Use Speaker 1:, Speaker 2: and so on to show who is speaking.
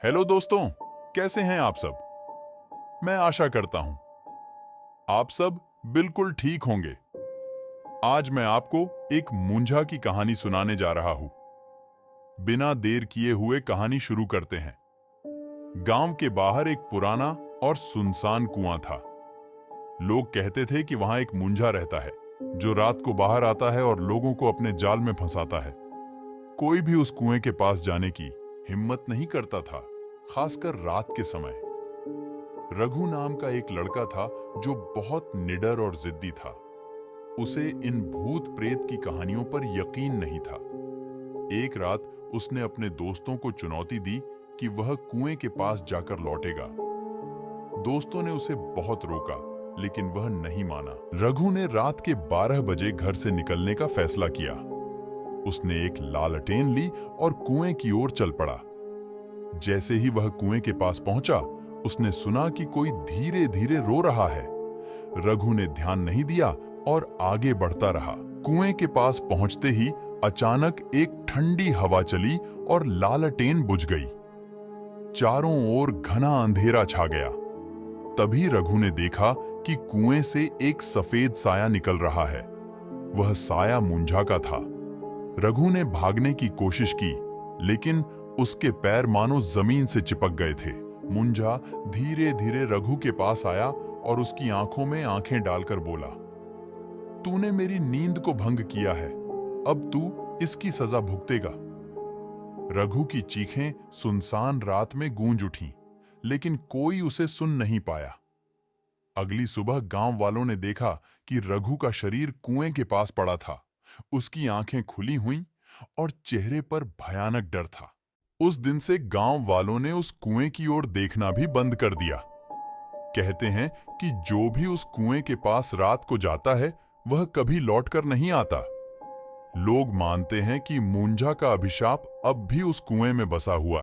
Speaker 1: Hello दोस्तों, कैसे हैं आप सब? मैं आशा करता हूं आप सब बिल्कुल ठीक होंगे। आज मैं आपको एक मुंजा की कहानी सुनाने जा रहा हूं। बिना देर किए हुए कहानी शुरू करते हैं। गांव के बाहर एक पुराना और सुनसान कुआं था। लोग कहते थे कि वहां एक मुंजा रहता है जो रात को बाहर आता है और लोगों को अपने जाल में फंसाता है। कोई भी उस कुएं के पास जाने की हिम्मत नहीं करता था, खासकर रात के समय। रघु नाम का एक लड़का था जो बहुत निडर और जिद्दी था। उसे इन भूत प्रेत की कहानियों पर यकीन नहीं था। एक रात उसने अपने दोस्तों को चुनौती दी कि वह कुएं के पास जाकर लौटेगा। दोस्तों ने उसे बहुत रोका, लेकिन वह नहीं माना। रघु ने रात के 12 बजे घर से निकलने का फैसला किया। उसने एक लालटेन ली और कुएं की ओर चल पड़ा। जैसे ही वह कुएं के पास पहुंचा, उसने सुना कि कोई धीरे धीरे रो रहा है। रघु ने ध्यान नहीं दिया और आगे बढ़ता रहा। कुएं के पास पहुंचते ही अचानक एक ठंडी हवा चली और लालटेन बुझ गई। चारों ओर घना अंधेरा छा गया। तभी रघु ने देखा कि कुएं से एक सफेद साया निकल रहा है। वह साया मुंजा का था। रघु ने भागने की कोशिश की, लेकिन उसके पैर मानो जमीन से चिपक गए थे। मुंजा धीरे धीरे रघु के पास आया और उसकी आंखों में आंखें डालकर बोला, तूने मेरी नींद को भंग किया है, अब तू इसकी सजा भुगतेगा। रघु की चीखें सुनसान रात में गूंज उठीं, लेकिन कोई उसे सुन नहीं पाया। अगली सुबह गांव वालों ने देखा कि रघु का शरीर कुएं के पास पड़ा था। उसकी आंखें खुली हुईं और चेहरे पर भयानक डर था। उस दिन से गांव वालों ने उस कुएं की ओर देखना भी बंद कर दिया। कहते हैं कि जो भी उस कुएं के पास रात को जाता है, वह कभी लौटकर नहीं आता। लोग मानते हैं कि मुंजा का अभिशाप अब भी उस कुएं में बसा हुआ